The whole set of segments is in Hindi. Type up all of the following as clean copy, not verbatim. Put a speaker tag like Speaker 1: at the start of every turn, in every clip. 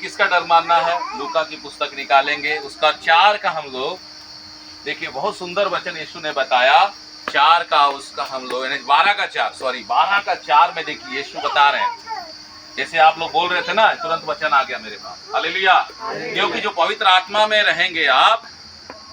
Speaker 1: किसका डर मानना है? लूका की पुस्तक निकालेंगे, उसका 4 का हम लोग देखिए, बहुत सुंदर वचन यीशु ने बताया। 4 का उसका हम लोग 12 का 4 में देखिए यीशु बता रहे हैं। जैसे आप लोग बोल रहे थे ना, तुरंत वचन आ गया मेरे पास। हालेलुया। क्योंकि जो पवित्र आत्मा में रहेंगे आप,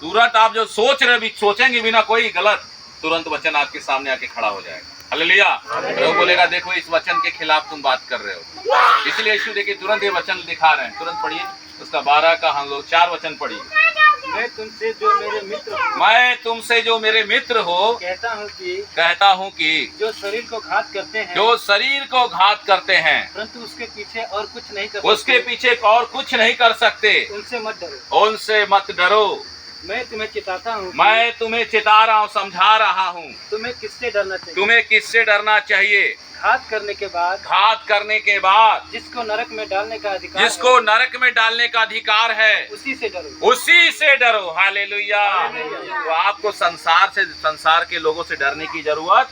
Speaker 1: तुरंत आप जो सोच रहे भी, सोचेंगे बिना कोई गलत, तुरंत वचन आपके सामने आके खड़ा हो जाएगा। हालेलुया। वो बोलेगा देखो इस वचन के खिलाफ तुम बात कर रहे हो। इसलिए यीशु देखिए तुरंत ये वचन दिखा रहे हैं। तुरंत पढ़िए उसका 12 का हम लोग 4 वचन पढ़िए।
Speaker 2: मैं तुमसे जो मेरे मित्र हो
Speaker 1: कहता हूँ कि
Speaker 2: जो शरीर को घात करते हैं परंतु उसके पीछे और कुछ नहीं कर सकते
Speaker 1: उनसे मत डरो।
Speaker 2: मैं तुम्हें चिताता हूँ,
Speaker 1: मैं तुम्हें चिता रहा हूँ, समझा रहा हूँ।
Speaker 2: तुम्हें किससे डरना चाहिए? घात करने के बाद जिसको नरक में डालने का अधिकार है उसी से डरो। हालेलुया।
Speaker 1: तो आपको संसार के लोगों से डरने की जरूरत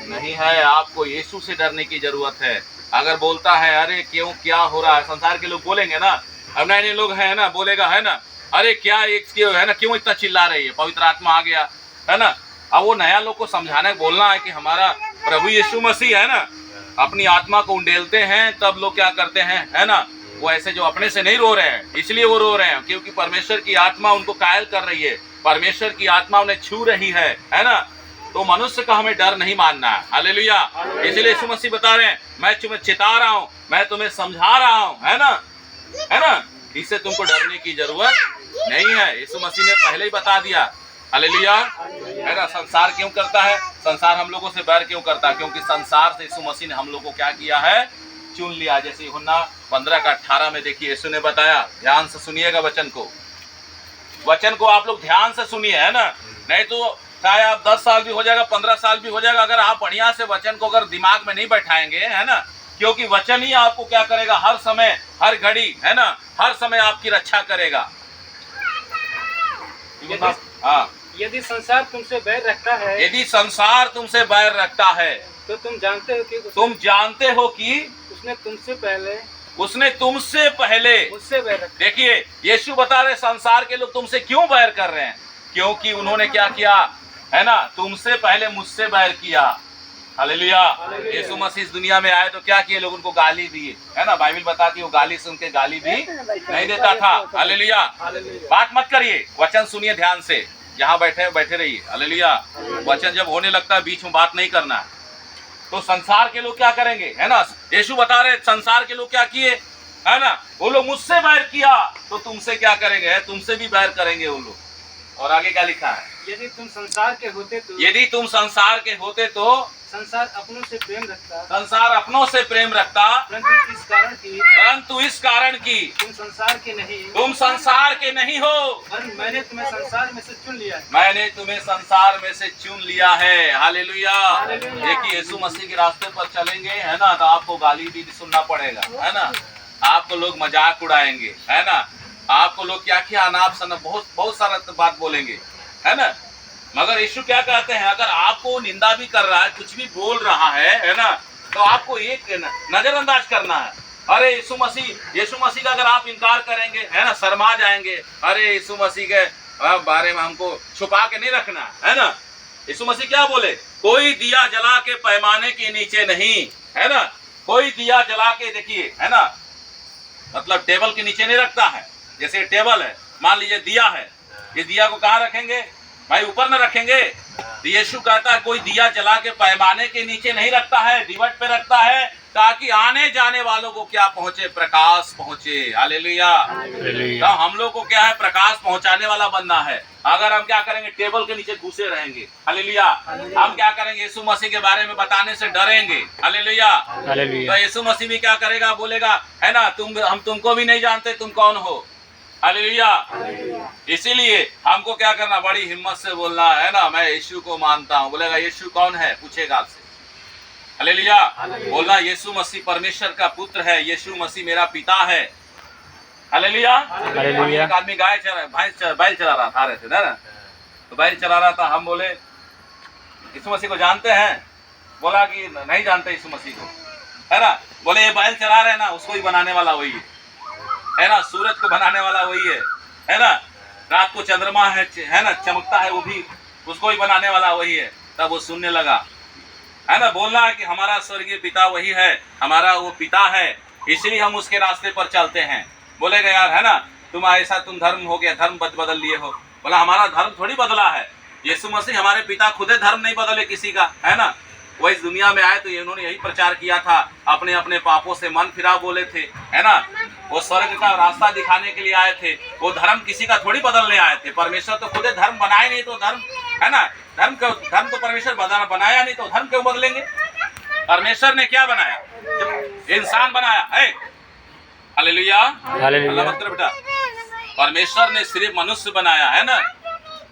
Speaker 1: नहीं है, आपको यीशु से डरने की जरूरत है। अगर बोलता है अरे क्यों, क्या हो रहा है, संसार के लोग बोलेंगे ना, अब नए लोग है ना, बोलेगा है ना, अरे क्या है ना, क्यों इतना चिल्ला रही है, पवित्र आत्मा आ गया है ना। अब वो नया लोग को समझाने बोलना है कि हमारा प्रभु यीशु मसीह है ना, अपनी आत्मा को उंडेलते हैं, तब लोग क्या करते हैं है ना, वो ऐसे जो अपने से नहीं रो रहे हैं, इसलिए वो रो रहे हैं क्योंकि परमेश्वर की आत्मा उनको कायल कर रही है, परमेश्वर की आत्मा उन्हें छू रही है ना। तो मनुष्य का हमें डर नहीं मानना है। हालेलुया। इसलिए यीशु मसीह बता रहे हैं मैं तुम्हें चिता रहा हूँ, मैं तुम्हें समझा रहा हूँ, है ना। इससे तुमको डरने की जरूरत नहीं है। यीशु मसीह ने पहले ही बता दिया। हालेलुया। है ना। संसार क्यों करता है? संसार हम लोगों से बैर क्यों करता है? क्योंकि संसार से यीशु मसीह ने हम लोगों को क्या किया है? चुन लिया। जैसे यूहन्ना 15 का 18 में देखिए यीशु ने बताया, ध्यान से सुनिएगा वचन को आप लोग ध्यान से सुनिए, है ना। नहीं तो चाहे आप 10 साल भी हो जाएगा, 15 साल भी हो जाएगा, अगर आप बढ़िया से वचन को अगर दिमाग में नहीं बैठाएंगे, है ना, क्योंकि वचन ही आपको क्या करेगा, हर समय हर घड़ी, है ना, हर समय आपकी रक्षा करेगा। हाँ,
Speaker 2: यदि संसार तुमसे बैर रखता है तो तुम जानते हो कि उसने तुमसे पहले मुझसे बैर रखा।
Speaker 1: देखिए यीशु बता रहे संसार के लोग तुमसे क्यों बैर कर रहे हैं? क्योंकि उन्होंने क्या किया है ना, तुमसे पहले मुझसे बैर किया। हालेलुया। यीशु मसीह इस दुनिया में आए तो क्या किए? लोग उनको गाली दिए, है ना। बाइबल बताती है वो गाली सुन के गाली भी नहीं देता था। हालेलुया। बात मत करिए, वचन सुनिए ध्यान से, जहाँ बैठे रहिए। हालेलुया। वचन जब होने लगता है बीच में बात नहीं करना है। तो संसार के लोग क्या करेंगे, है ना। यीशु बता रहे संसार के लोग क्या किए, है ना, वो लोग मुझसे बैर किया तो तुमसे क्या करेंगे? तुमसे भी बैर करेंगे वो लोग। और आगे क्या लिखा है?
Speaker 2: यदि तुम संसार के
Speaker 1: होते तो
Speaker 2: संसार अपनों से प्रेम रखता
Speaker 1: परंतु इस कारण की
Speaker 2: तुम
Speaker 1: संसार के नहीं हो,
Speaker 2: मैंने तुम्हें संसार में से चुन लिया है। हालेलुया।
Speaker 1: देखिए यीशु मसीह के रास्ते पर चलेंगे, है ना, तो आपको गाली भी सुनना पड़ेगा, है ना। आपको लोग मजाक उड़ाएंगे, है ना, आपको लोग क्या अनाप शनाप बहुत सारा बात बोलेंगे, है ना। मगर यीशु क्या कहते हैं, अगर आपको निंदा भी कर रहा है, कुछ भी बोल रहा है ना, तो आपको एक नजरअंदाज करना है। अरे यीशु मसीह का अगर आप इनकार करेंगे, है ना, शर्मा जाएंगे। अरे यीशु मसीह के बारे में हमको छुपा के नहीं रखना, है ना। यीशु मसीह क्या बोले? कोई दिया जला के पैमाने के नीचे नहीं, है ना। कोई दिया जला के, देखिए, है ना, मतलब टेबल के नीचे नहीं रखता है। जैसे टेबल है, मान लीजिए दिया है, ये दिया को कहाँ रखेंगे भाई? ऊपर न रखेंगे। यीशु कहता है कोई दिया जला के पैमाने के नीचे नहीं रखता है, दीवट पे रखता है, ताकि आने जाने वालों को क्या पहुंचे? प्रकाश पहुंचे। हालेलुया। तो हम लोग को क्या है? प्रकाश पहुंचाने वाला बनना है। अगर हम क्या करेंगे? टेबल के नीचे घुसे रहेंगे। हालेलुया। हम क्या करेंगे? यीशु मसीह के बारे में बताने से डरेंगे। हालेलुया। तो यीशु मसीह भी क्या करेगा? बोलेगा, है ना, हम तुमको भी नहीं जानते, तुम कौन हो। हालेलुया। इसीलिए हमको क्या करना? बड़ी हिम्मत से बोलना, है ना, मैं यीशु को मानता हूँ। बोलेगा यीशु कौन है? पूछेगा आपसे। हालेलुया। बोलना यीशु मसीह परमेश्वर का पुत्र है, यीशु मसीह मेरा पिता है। हालेलुया। एक आदमी बैल चला रहा था, ना, तो बैल चला रहा था। हम बोले यीशु मसीह को जानते हैं? बोला कि नहीं जानते यीशु मसीह को, है ना। बोले ये बैल चला रहे ना, उसको ही बनाने वाला वही है। है ना, सूरज को बनाने वाला वही है ना, रात को चंद्रमा है ना चमकता है, वो भी उसको ही बनाने वाला वही है। तब वो सुनने लगा, है ना, बोलना है कि हमारा स्वर्गीय पिता वही है, हमारा वो पिता है, इसलिए हम उसके रास्ते पर चलते हैं। बोलेगा यार, है ना, तुम ऐसा तुम धर्म हो गया, धर्म बदल लिए हो। बोला हमारा धर्म थोड़ी बदला है, यीशु मसीह हमारे पिता खुदे धर्म नहीं बदले किसी का, है ना। वो इस दुनिया में आए तो इन्होंने यही प्रचार किया था, अपने अपने पापों से मन फिरा बोले थे, है ना। वो स्वर्ग का रास्ता दिखाने के लिए आए थे, वो धर्म किसी का थोड़ी बदलने आए थे। परमेश्वर तो खुदे धर्म बनाए नहीं, तो धर्म, है ना, धर्म तो परमेश्वर बनाया नहीं, तो धर्म क्यों बदलेंगे। परमेश्वर ने क्या बनाया, इंसान बनाया है। हालेलुया, हालेलुया बेटा। परमेश्वर ने सिर्फ मनुष्य बनाया है ना,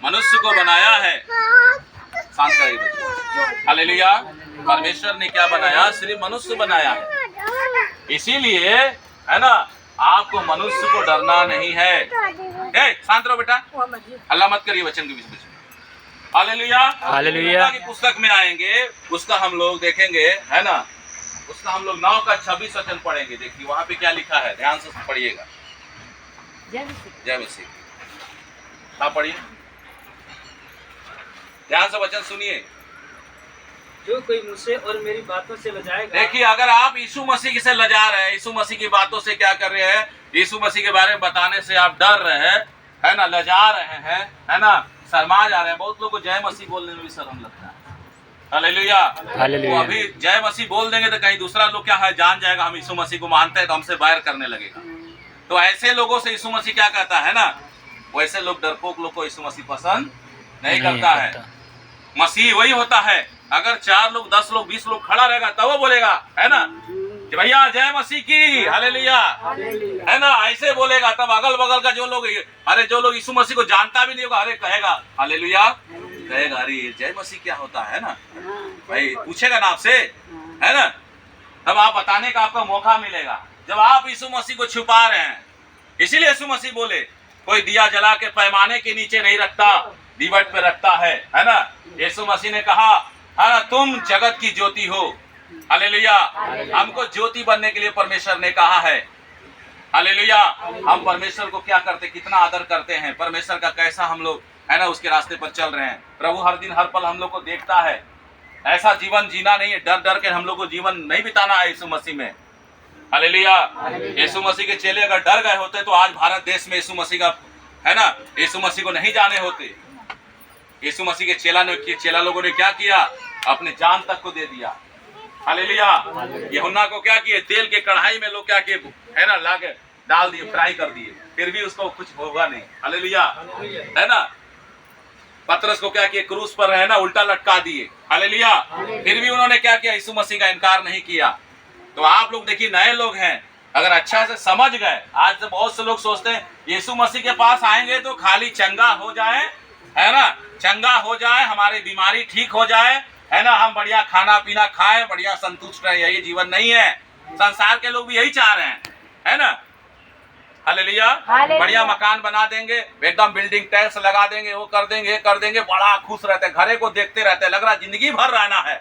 Speaker 1: मनुष्य को बनाया है। शांत करिए बच्चों। हालेलुया, परमेश्वर ने क्या बनाया, सिर्फ मनुष्य बनाया है। इसीलिए, है ना, आपको मनुष्य को डरना नहीं है। शांत रहो बेटा, अल्लाह मत करिए वचन के बीच में। हालेलुया, हालेलुया की पुस्तक में आएंगे, उसका हम लोग देखेंगे, है ना, उसका हम लोग 9 का 26 वचन पढ़ेंगे। देखिए वहां पे क्या लिखा है, ध्यान से पढ़िएगा। जय मसीह। हाँ पढ़िए, ध्यान से वचन सुनिए।
Speaker 3: जो कोई मुझसे और मेरी बातों से लजाएगा।
Speaker 1: देखिए, अगर आप यीशु मसीह से लजा रहे हैं, यीशु मसीह की बातों से क्या कर रहे हैं, यीशु मसीह के बारे में बताने से आप डर रहे हैं, है ना, लजा रहे हैं, है ना, शर्मा जा रहे हैं। बहुत लोग को जय मसीह बोलने में भी शर्म लगता है। Hallelujah, hallelujah. अभी जय मसीह बोल देंगे तो कहीं दूसरा लोग क्या है, जान जाएगा हम यीशु मसीह को मानते हैं, तो हमसे बैर करने लगेगा। तो ऐसे लोगों से यीशु मसीह क्या कहता है ना, वैसे लोग, डरपोक लोग को यीशु मसीह पसंद नहीं करता है। मसीह वही होता है, अगर 4 लोग 10 लोग 20 लोग खड़ा रहेगा तब वो बोलेगा, है ना, कि भैया जय मसीह की, हालेलुया, है ना, ऐसे बोलेगा। तब अगल बगल का जो लोग, अरे जो लोग यीशु मसीह को जानता भी नहीं होगा, अरे कहेगा हालेलुया, कहेगा अरे जय मसीह क्या होता है ना, भाई पूछेगा ना आपसे, है ना। तब आप बताने का आपका मौका मिलेगा। जब आप यीशु मसीह को छुपा रहे हैं, इसीलिए यीशु मसीह बोले कोई दिया जला के पैमाने के नीचे नहीं रखता, दीवट पे रखता है ना। यीशु मसीह ने कहा, है ना, तुम जगत की ज्योति हो। हालेलुया, हमको ज्योति बनने के लिए परमेश्वर ने कहा है। हालेलुया, हम परमेश्वर को क्या करते, कितना आदर करते हैं, परमेश्वर का कैसा हम लोग, है ना, उसके रास्ते पर चल रहे हैं। प्रभु हर दिन हर पल हम लोग को देखता है। ऐसा जीवन जीना नहीं है, डर डर के हम लोग को जीवन नहीं बिताना है यीशु मसीह में। हालेलुया, यीशु मसीह के चेले अगर डर गए होते तो आज भारत देश में यीशु मसीह का, है ना, यीशु मसीह को नहीं जाने होते। यीशु मसीह के चेला लोगों ने क्या किया, अपने जान तक को दे दिया। हालेलुया, यूहन्ना को क्या किए, तेल के कढ़ाई में लोग क्या किए, है ना, लाके डाल दिए, फ्राई कर दिए, फिर भी उसको कुछ होगा नहीं। हालेलुया, है ना। पतरस को क्या किया, क्रूस पर, है ना, उल्टा लटका दिए। हालेलुया, फिर भी उन्होंने क्या किया, यीशु मसीह का इनकार नहीं किया। तो आप लोग देखिए, नए लोग हैं, अगर अच्छा से समझ गए, आज तो बहुत से लोग सोचते हैं यीशु मसीह के पास आएंगे तो खाली चंगा हो जाए, है ना, चंगा हो जाए, हमारी बीमारी ठीक हो जाए, है ना, हम बढ़िया खाना पीना खाएं, बढ़िया संतुष्ट रहे। यही जीवन नहीं है। संसार के लोग भी यही चाह रहे हैं, है ना। हालेलुया, बढ़िया मकान बना देंगे, एकदम बिल्डिंग टैक्स लगा देंगे, वो कर देंगे, बड़ा खुश रहते हैं, घरे को देखते रहते हैं, लग रहा जिंदगी भर रहना है।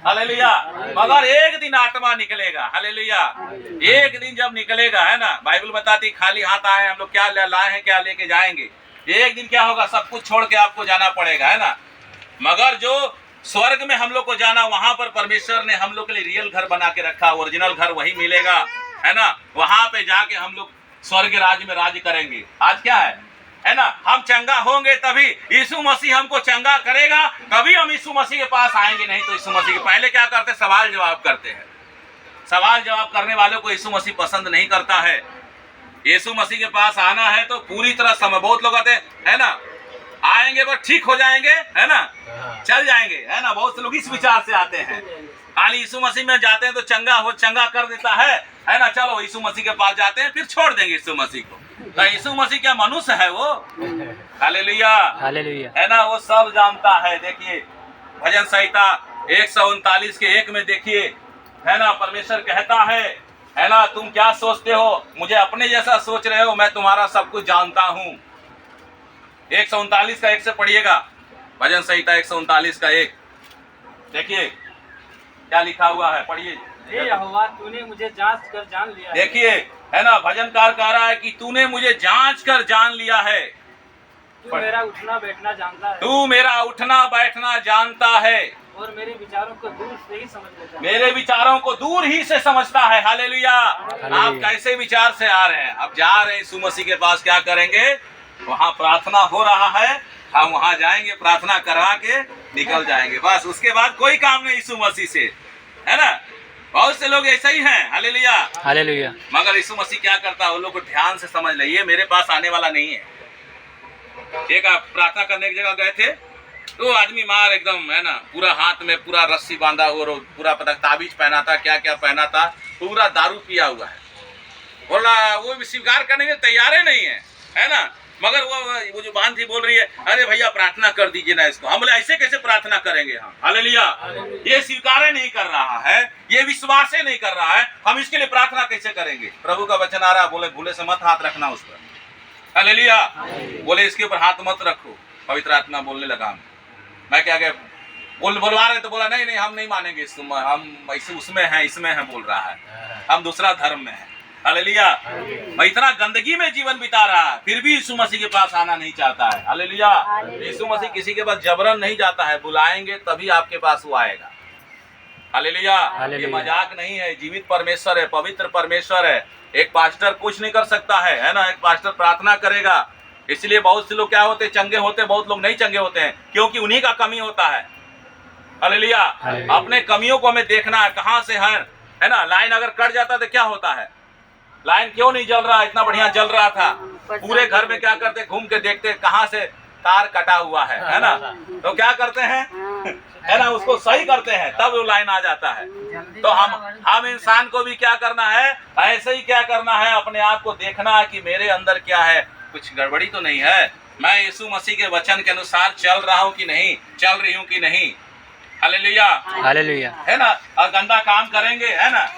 Speaker 1: हालेलुया, मगर एक दिन आत्मा निकलेगा। हालेलुया, एक दिन जब निकलेगा, है ना, बाइबल बताती खाली हाथ आए हम लोग, क्या लाए हैं, क्या लेके जाएंगे। एक दिन क्या होगा, सब कुछ छोड़ के आपको जाना पड़ेगा, है ना। मगर जो स्वर्ग में हम लोग को जाना, वहां पर परमेश्वर ने हम लोग के लिए रियल घर बना के रखा, ओरिजिनल घर वही मिलेगा, है ना। वहां पे जाके हम लोग स्वर्ग राज्य में राज करेंगे। आज क्या है ना, हम चंगा होंगे तभी यीशु मसीह हमको चंगा करेगा, तभी हम यीशु मसीह के पास आएंगे। नहीं तो यीशु मसीह के पहले क्या करते, सवाल जवाब करते हैं। सवाल जवाब करने वालों को यीशु मसीह पसंद नहीं करता है। यीशु मसीह के पास आना है तो पूरी तरह समय, बहुत लोग आते हैं, है ना, आएंगे बस ठीक हो जाएंगे, है ना, चल जाएंगे, है ना। बहुत से लोग इस विचार से आते हैं, खाली यीशु मसीह में जाते हैं तो चंगा कर देता है ना, चलो यीशु मसीह के पास जाते हैं, फिर छोड़ देंगे यीशु मसीह को। तो यीशु मसीह क्या मनुष्य है वो? हालेलुया, हालेलुया, है ना, वो सब जानता है। देखिए भजन संहिता 139 के 1 में देखिए, है ना, परमेश्वर कहता है ना, तुम क्या सोचते हो, मुझे अपने जैसा सोच रहे हो, मैं तुम्हारा सब कुछ जानता हूँ। 139 का 1 से पढ़िएगा, भजन संहिता 139 का 1। देखिए क्या लिखा हुआ है, पढ़िए
Speaker 3: हे यहोवा, तूने मुझे जांच कर जान लिया है।
Speaker 2: देखिए, है ना, भजनकार कह रहा है कि तूने मुझे जांच कर जान लिया है।
Speaker 3: तू मेरा उठना बैठना जानता है।
Speaker 2: तू मेरा उठना बैठना जानता है
Speaker 3: और मेरे विचारों को दूर से ही समझ लेता है।
Speaker 2: मेरे विचारों को दूर ही से समझता है। हालेलुया। आप कैसे विचार से आ रहे हैं? अब जा रहे हैं यीशु मसीह के पास, क्या करेंगे? वहाँ प्रार्थना हो रहा है, हम वहाँ जाएंगे, प्रार्थना करवा के निकल जाएंगे, बस। उसके बाद कोई काम नहीं यीशु मसीह से, है ना। बहुत से लोग ऐसे ही हैं। Hallelujah,
Speaker 4: hallelujah.
Speaker 2: मगर यीशु मसीह क्या करता है? उन लोग को ध्यान से समझ ले, मेरे पास आने वाला नहीं है। एक आप प्रार्थना करने की जगह गए थे, तो आदमी मार एकदम, है ना, पूरा हाथ में पूरा रस्सी बांधा हुआ, पूरा पता ताबीज पहना था, क्या क्या पहना था, पूरा दारू पिया हुआ है। बोला वो भी स्वीकार करने के तैयार ही नहीं है ना। मगर वो जो बांध थी बोल रही है, अरे भैया प्रार्थना कर दीजिए ना इसको। हम बोले ऐसे कैसे प्रार्थना करेंगे हम? हालेलुया। ये स्वीकार नहीं कर रहा है, ये विश्वास नहीं कर रहा है, हम इसके लिए प्रार्थना कैसे करेंगे? प्रभु का वचन आ रहा है, बोले भूले से मत हाथ रखना उस पर। हालेलुया। बोले इसके ऊपर हाथ मत रखो। पवित्र आत्मा बोलने लगा, मैं क्या बोलवा रहे तो बोला नहीं हम नहीं मानेंगे, हम ऐसे उसमें हैं, इसमें है, बोल रहा है हम दूसरा धर्म में है। हालेलुया। मैं इतना गंदगी में जीवन बिता रहा है, फिर भी यीशु मसीह के पास आना नहीं चाहता है। हालेलुया। यीशु मसीह किसी के पास जबरन नहीं जाता है, बुलाएंगे तभी आपके पास वो आएगा। हालेलुया। ये मजाक नहीं है, जीवित परमेश्वर है, पवित्र परमेश्वर है। एक पास्टर कुछ नहीं कर सकता है ना। एक पास्टर प्रार्थना करेगा, इसलिए बहुत से लोग क्या होते हैं? चंगे होते हैं, बहुत लोग नहीं चंगे होते हैं, क्योंकि उन्हीं का कमी होता है। हालेलुया। अपने कमियों को हमें देखना है, कहाँ से है ना। लाइन अगर कट जाता तो क्या होता है? लाइन क्यों नहीं जल रहा? इतना बढ़िया जल रहा था। पूरे घर में क्या करते? घूम के देखते कहाँ से तार कटा हुआ है ना। तो क्या करते हैं? है ना, उसको सही करते हैं, तब वो लाइन आ जाता है। तो हम इंसान को भी क्या करना है? ऐसे ही क्या करना है? अपने आप को देखना है कि मेरे अंदर क्या है, कुछ गड़बड़ी तो नहीं है। मैं यीशु मसीह के वचन के अनुसार चल रहा हूँ कि नहीं, चल रही हूँ कि नहीं। हालेलुया।
Speaker 4: हालेलुया।
Speaker 2: है ना। और गंदा काम करेंगे, है ना,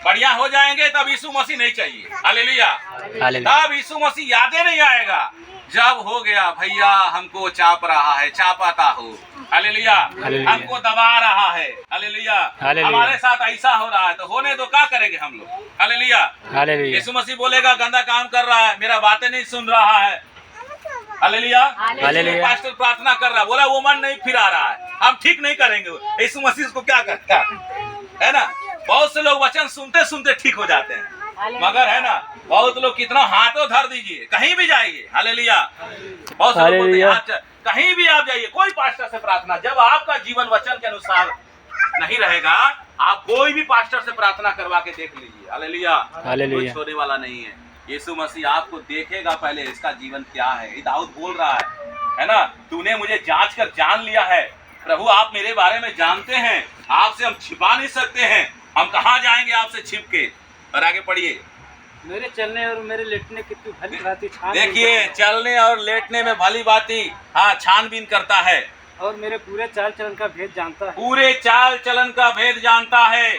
Speaker 2: बढ़िया हो जाएंगे, तब यीशु मसीह नहीं चाहिए। हालेलुया। तब यीशु मसीह यादें नहीं आएगा। जब हो गया भैया हमको चाप रहा है, चापाता हो, हालेलुया, हमको दबा रहा है, हालेलुया, हमारे साथ ऐसा हो रहा है, तो होने दो, क्या करेंगे हम लोग? हालेलुया। यीशु मसीह बोलेगा गंदा काम कर रहा है, मेरा बातें नहीं सुन रहा है। हालेलुया। पास्टर प्रार्थना कर रहा है, बोला वो मन नहीं फिरा रहा है, हम ठीक नहीं करेंगे। यीशु मसीह को क्या करता है ना। बहुत से लोग वचन सुनते सुनते ठीक हो जाते हैं, मगर है ना, बहुत लोग कितना हाथों धर दीजिए, कहीं भी जाइए। हालेलुया। बहुत से लोग कहीं भी आप जाइए, कोई पास्टर से प्रार्थना, जब आपका जीवन वचन के अनुसार नहीं रहेगा, आप कोई भी पास्टर से प्रार्थना करवा के देख लीजिए। हालेलुया। कोई छोड़ने वाला नहीं है। यीशु मसीह आपको देखेगा पहले, इसका जीवन क्या है। दाऊद बोल रहा है ना, तूने मुझे जांच कर जान लिया है। प्रभु आप मेरे बारे में जानते हैं, आपसे हम छिपा नहीं सकते हैं, हम कहाँ जाएंगे आपसे छिप के। और आगे पढ़िए।
Speaker 3: मेरे चलने और मेरे लेटने की तू भली भांति छान।
Speaker 2: देखिए, चलने और लेटने में भली भांति छानबीन करता है,
Speaker 3: और मेरे पूरे चाल चलन का भेद जानता है।
Speaker 2: पूरे चाल चलन का भेद जानता है।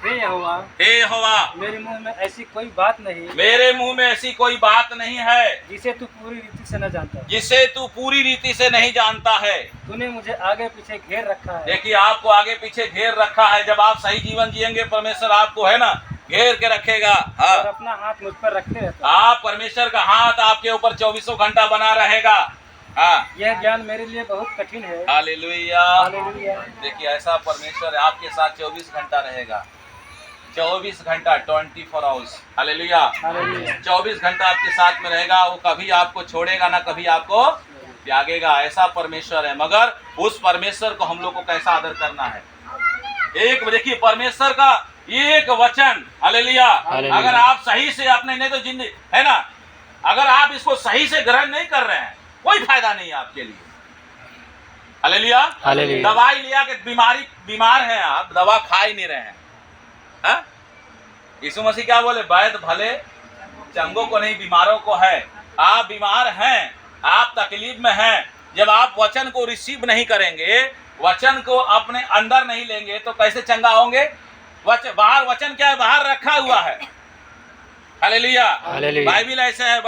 Speaker 3: हे यहोवा,
Speaker 2: हे यहोवा,
Speaker 3: मेरे मुंह में ऐसी कोई बात नहीं,
Speaker 2: मेरे मुंह में ऐसी कोई बात नहीं है
Speaker 3: जिसे तू पूरी रीति से न जानता,
Speaker 2: जिसे तू पूरी रीति से नहीं जानता है।
Speaker 3: तूने मुझे आगे पीछे घेर रखा है।
Speaker 2: देखिए, आपको आगे पीछे घेर रखा है। जब आप सही जीवन जिएंगे, परमेश्वर आपको, है ना, घेर के रखेगा।
Speaker 3: और अपना हाथ मुझ पर रखते रहता।
Speaker 2: आप परमेश्वर का हाथ आपके ऊपर 24 घंटा बना रहेगा।
Speaker 3: यह ज्ञान मेरे लिए बहुत कठिन है।
Speaker 2: हालेलुया।
Speaker 3: हालेलुया।
Speaker 2: देखिए, ऐसा परमेश्वर आपके साथ 24 घंटा रहेगा, 24 घंटा, 24 आवर्स। हालेलुया। 24 घंटा आपके साथ में रहेगा। वो कभी आपको छोड़ेगा ना, कभी आपको त्यागेगा। ऐसा परमेश्वर है। मगर उस परमेश्वर को हम लोग को कैसा आदर करना है? एक देखिए, परमेश्वर का एक वचन, हालेलुया, अगर आप सही से अपने, नहीं तो जिंदगी, है ना, अगर आप इसको सही से ग्रहण नहीं कर रहे हैं, कोई फायदा नहीं है आपके लिए। हालेलुया। दवाई लिया के बीमार हैं आप, दवा खा ही नहीं रहे हैं। यीशु मसीह क्या बोले? वैद्य भले चंगों को नहीं, बीमारों को है। आप बीमार हैं, आप तकलीफ में हैं, जब आप वचन को रिसीव नहीं करेंगे, वचन को अपने अंदर नहीं लेंगे, तो कैसे चंगा होंगे? बाहर वचन क्या है? बाहर रखा हुआ है। हालेलुया। बाइबिल ऐसे है।